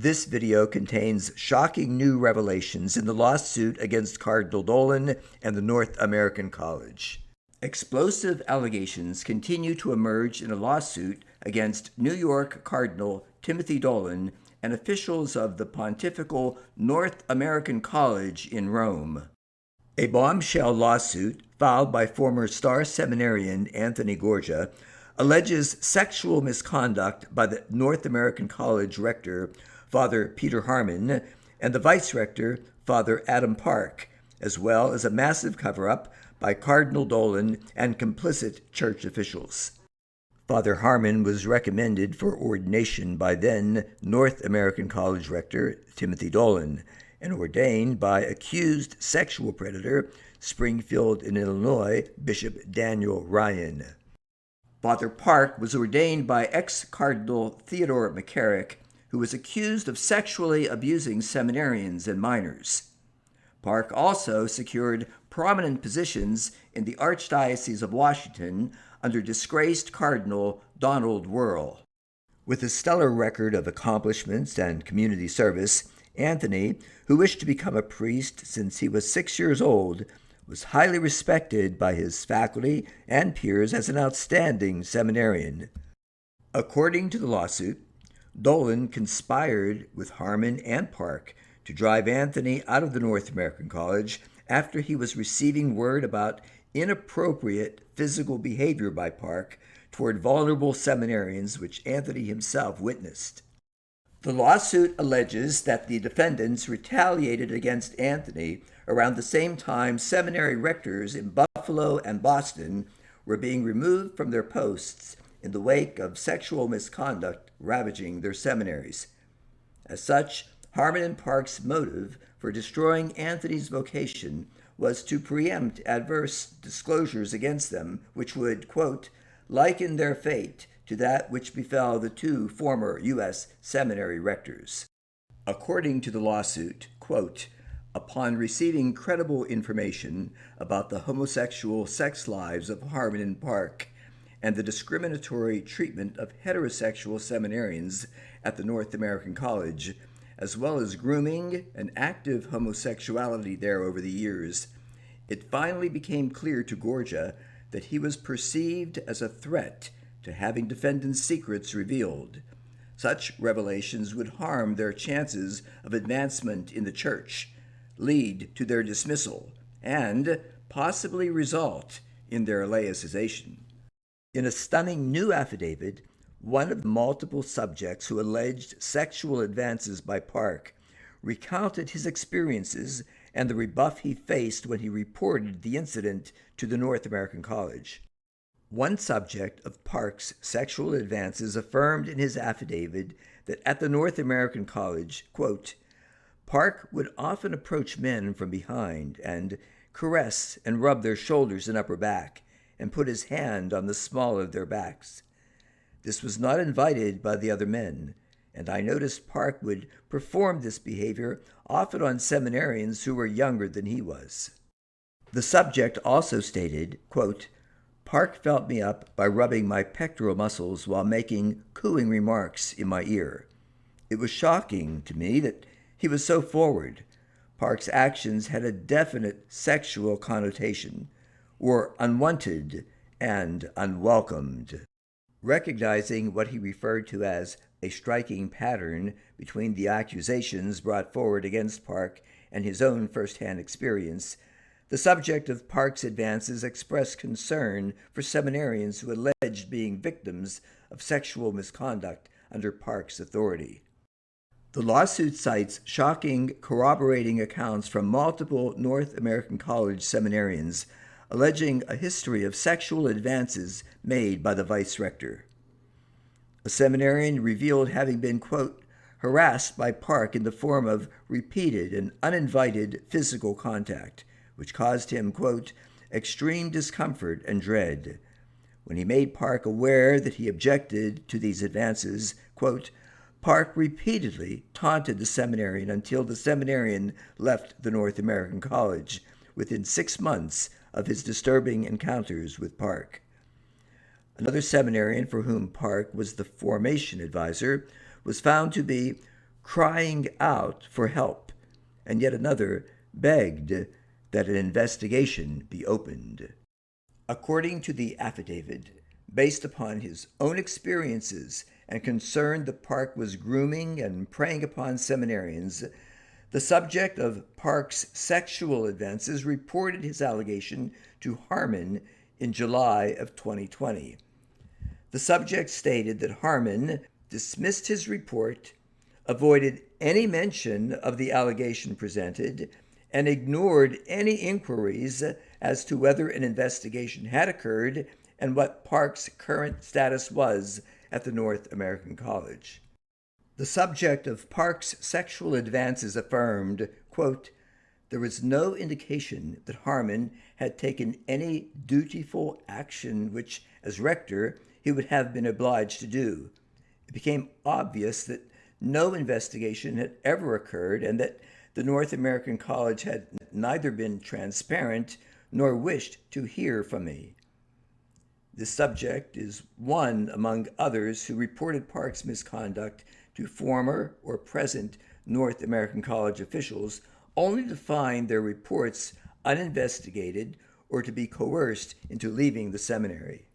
This video contains shocking new revelations in the lawsuit against Cardinal Dolan and the North American College. Explosive allegations continue to emerge in a lawsuit against New York Cardinal Timothy Dolan and officials of the Pontifical North American College in Rome. A bombshell lawsuit filed by former star seminarian Anthony Gorgia alleges sexual misconduct by the North American College rector, Father Peter Harmon, and the vice rector, Father Adam Park, as well as a massive cover-up by Cardinal Dolan and complicit church officials. Father Harmon was recommended for ordination by then North American College rector Timothy Dolan and ordained by accused sexual predator, Springfield in Illinois, Bishop Daniel Ryan. Father Park was ordained by ex-Cardinal Theodore McCarrick, who was accused of sexually abusing seminarians and minors. Park also secured prominent positions in the Archdiocese of Washington under disgraced Cardinal Donald Wuerl. With a stellar record of accomplishments and community service, Anthony, who wished to become a priest since he was 6 years old, was highly respected by his faculty and peers as an outstanding seminarian. According to the lawsuit, Dolan conspired with Harmon and Park to drive Anthony out of the North American College after he was receiving word about inappropriate physical behavior by Park toward vulnerable seminarians, which Anthony himself witnessed. The lawsuit alleges that the defendants retaliated against Anthony around the same time seminary rectors in Buffalo and Boston were being removed from their posts in the wake of sexual misconduct ravaging their seminaries. As such, Harmon and Park's motive for destroying Anthony's vocation was to preempt adverse disclosures against them, which would, quote, liken their fate to that which befell the two former U.S. seminary rectors. According to the lawsuit, quote, upon receiving credible information about the homosexual sex lives of Harmon and Park and the discriminatory treatment of heterosexual seminarians at the North American College, as well as grooming and active homosexuality there over the years, it finally became clear to Gorgia that he was perceived as a threat to having defendants' secrets revealed. Such revelations would harm their chances of advancement in the church, lead to their dismissal, and possibly result in their laicization. In a stunning new affidavit, one of the multiple subjects who alleged sexual advances by Park recounted his experiences and the rebuff he faced when he reported the incident to the North American College. One subject of Park's sexual advances affirmed in his affidavit that at the North American College, quote, Park would often approach men from behind and caress and rub their shoulders and upper back and put his hand on the small of their backs. This was not invited by the other men, and I noticed Park would perform this behavior often on seminarians who were younger than he was. The subject also stated, quote, Park felt me up by rubbing my pectoral muscles while making cooing remarks in my ear. It was shocking to me that he was so forward. Park's actions had a definite sexual connotation, were unwanted and unwelcomed. Recognizing what he referred to as a striking pattern between the accusations brought forward against Park and his own first-hand experience, the subject of Park's advances expressed concern for seminarians who alleged being victims of sexual misconduct under Park's authority. The lawsuit cites shocking corroborating accounts from multiple North American College seminarians alleging a history of sexual advances made by the vice rector. A seminarian revealed having been, quote, harassed by Park in the form of repeated and uninvited physical contact, which caused him, quote, extreme discomfort and dread. When he made Park aware that he objected to these advances, quote, Park repeatedly taunted the seminarian until the seminarian left the North American College within 6 months of his disturbing encounters with Park. Another seminarian for whom Park was the formation advisor was found to be crying out for help, and yet another begged that an investigation be opened. According to the affidavit, based upon his own experiences and concern the Park was grooming and preying upon seminarians, the subject of Park's sexual advances reported his allegation to Harmon in July of 2020. The subject stated that Harmon dismissed his report, avoided any mention of the allegation presented, and ignored any inquiries as to whether an investigation had occurred and what Park's current status was at the North American College. The subject of Park's sexual advances affirmed, quote, "There was no indication that Harmon had taken any dutiful action which, as rector, he would have been obliged to do. It became obvious that no investigation had ever occurred and that the North American College had neither been transparent nor wished to hear from me." This subject is one among others who reported Park's misconduct to former or present North American College officials, only to find their reports uninvestigated or to be coerced into leaving the seminary.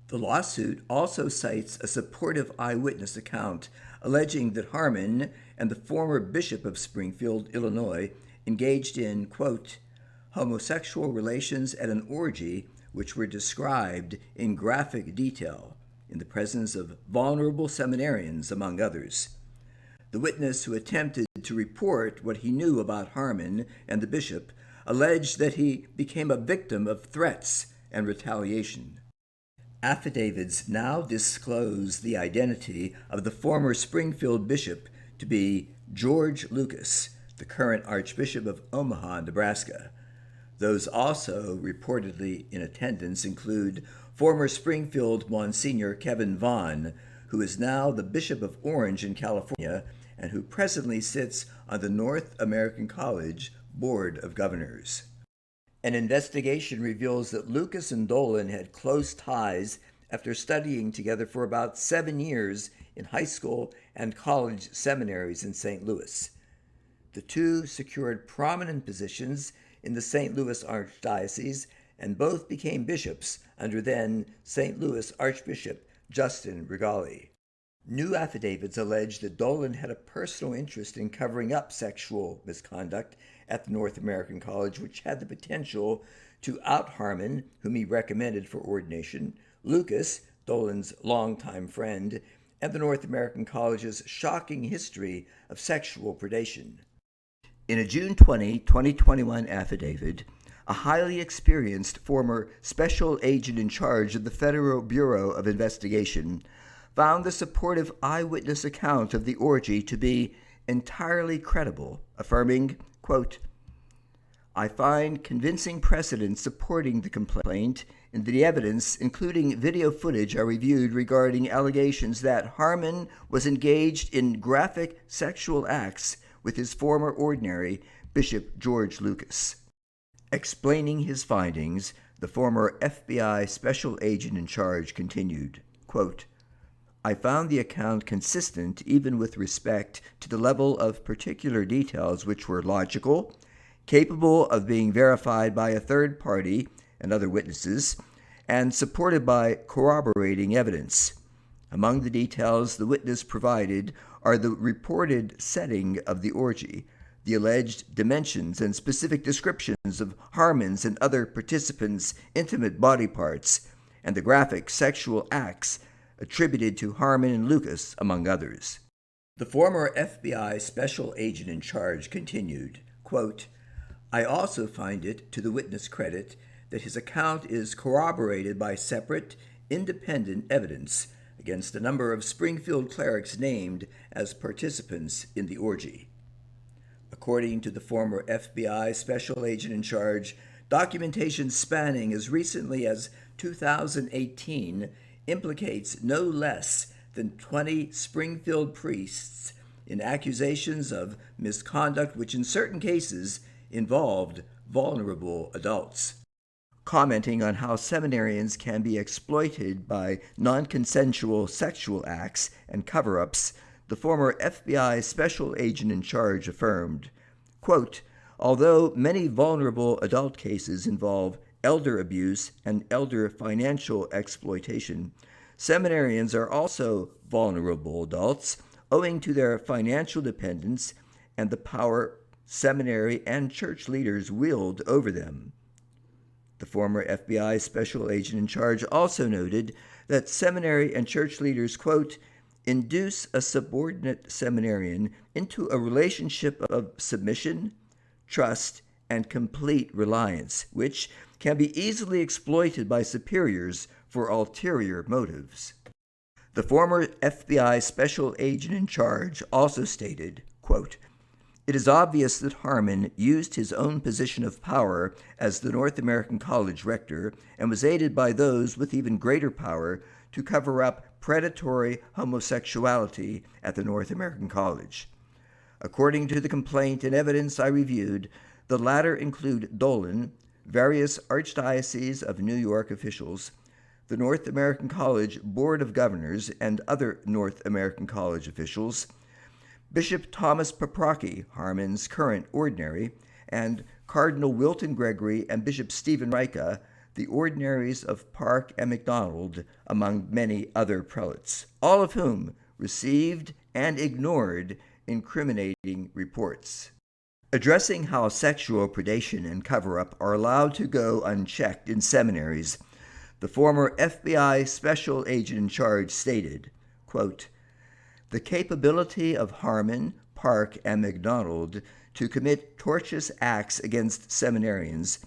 The lawsuit also cites a supportive eyewitness account alleging that Harmon and the former bishop of Springfield, Illinois, engaged in, quote, "homosexual relations at an orgy which were described in graphic detail in the presence of vulnerable seminarians, among others." The witness who attempted to report what he knew about Harmon and the bishop alleged that he became a victim of threats and retaliation. Affidavits now disclose the identity of the former Springfield bishop to be George Lucas, the current Archbishop of Omaha, Nebraska. Those also reportedly in attendance include former Springfield Monsignor Kevin Vaughn, who is now the Bishop of Orange in California and who presently sits on the North American College Board of Governors. An investigation reveals that Lucas and Dolan had close ties after studying together for about 7 years in high school and college seminaries in St. Louis. The two secured prominent positions in the St. Louis Archdiocese and both became bishops under then St. Louis Archbishop Justin Rigali. New affidavits allege that Dolan had a personal interest in covering up sexual misconduct at the North American College, which had the potential to out Harmon, whom he recommended for ordination, Lucas, Dolan's longtime friend, and the North American College's shocking history of sexual predation. In a June 20, 2021 affidavit, a highly experienced former special agent in charge of the Federal Bureau of Investigation found the supportive eyewitness account of the orgy to be entirely credible, affirming, quote, "I find convincing precedent supporting the complaint in the evidence, including video footage I reviewed regarding allegations that Harmon was engaged in graphic sexual acts with his former ordinary, Bishop George Lucas." Explaining his findings, the former FBI special agent in charge continued, quote, "I found the account consistent even with respect to the level of particular details which were logical, capable of being verified by a third party and other witnesses, and supported by corroborating evidence. Among the details the witness provided are the reported setting of the orgy, the alleged dimensions and specific descriptions of Harmon's and other participants' intimate body parts, and the graphic sexual acts attributed to Harmon and Lucas, among others." The former FBI special agent in charge continued, quote, "I also find it to the witness' credit that his account is corroborated by separate, independent evidence against a number of Springfield clerics named as participants in the orgy." According to the former FBI special agent in charge, documentation spanning as recently as 2018 implicates no less than 20 Springfield priests in accusations of misconduct which in certain cases involved vulnerable adults. Commenting on how seminarians can be exploited by non-consensual sexual acts and cover-ups, the former FBI special agent in charge affirmed, quote, "Although many vulnerable adult cases involve elder abuse and elder financial exploitation, seminarians are also vulnerable adults owing to their financial dependence and the power seminary and church leaders wield over them." The former FBI special agent in charge also noted that seminary and church leaders, quote, "induce a subordinate seminarian into a relationship of submission, trust, and complete reliance, which can be easily exploited by superiors for ulterior motives." The former FBI special agent in charge also stated, quote, "It is obvious that Harmon used his own position of power as the North American College rector and was aided by those with even greater power to cover up predatory homosexuality at the North American College. According to the complaint and evidence I reviewed, the latter include Dolan, various archdioceses of New York officials, the North American College Board of Governors and other North American College officials, Bishop Thomas Paprocki, Harmon's current ordinary, and Cardinal Wilton Gregory and Bishop Stephen Reicha, the ordinaries of Park and McDonald, among many other prelates, all of whom received and ignored incriminating reports. Addressing how sexual predation and cover-up are allowed to go unchecked in seminaries, the former FBI special agent in charge stated, quote, "The capability of Harmon, Park, and McDonald to commit tortious acts against seminarians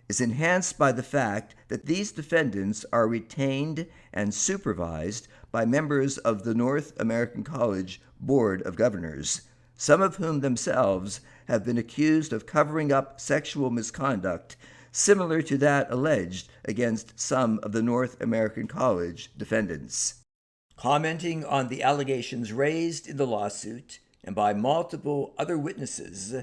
is enhanced by the fact that these defendants are retained and supervised by members of the North American College Board of Governors, some of whom themselves have been accused of covering up sexual misconduct similar to that alleged against some of the North American College defendants." Commenting on the allegations raised in the lawsuit and by multiple other witnesses,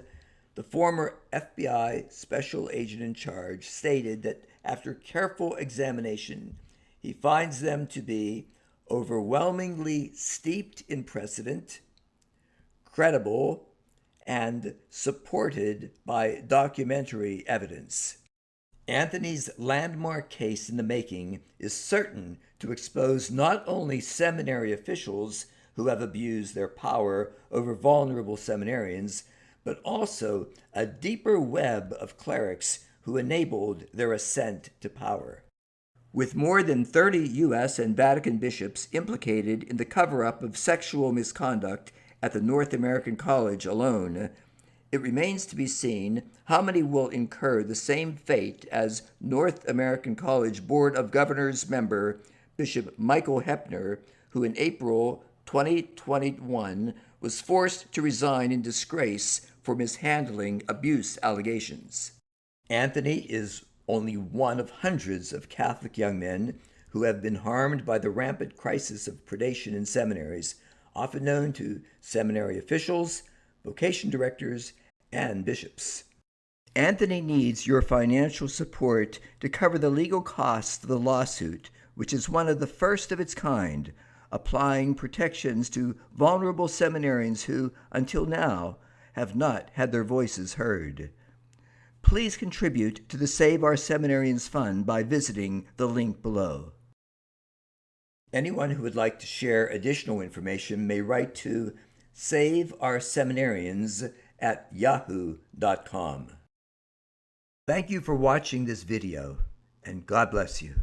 the former FBI special agent in charge stated that after careful examination, he finds them to be overwhelmingly steeped in precedent, credible, and supported by documentary evidence. Anthony's landmark case in the making is certain to expose not only seminary officials who have abused their power over vulnerable seminarians, but also a deeper web of clerics who enabled their ascent to power. With more than 30 U.S. and Vatican bishops implicated in the cover-up of sexual misconduct at the North American College alone, it remains to be seen how many will incur the same fate as North American College Board of Governors member Bishop Michael Hepner, who in April 2021 was forced to resign in disgrace for mishandling abuse allegations. Anthony is only one of hundreds of Catholic young men who have been harmed by the rampant crisis of predation in seminaries, often known to seminary officials, vocation directors, and bishops. Anthony needs your financial support to cover the legal costs of the lawsuit, which is one of the first of its kind, applying protections to vulnerable seminarians who, until now, have not had their voices heard. Please contribute to the Save Our Seminarians Fund by visiting the link below. Anyone who would like to share additional information may write to saveourseminarians@yahoo.com. Thank you for watching this video, and God bless you.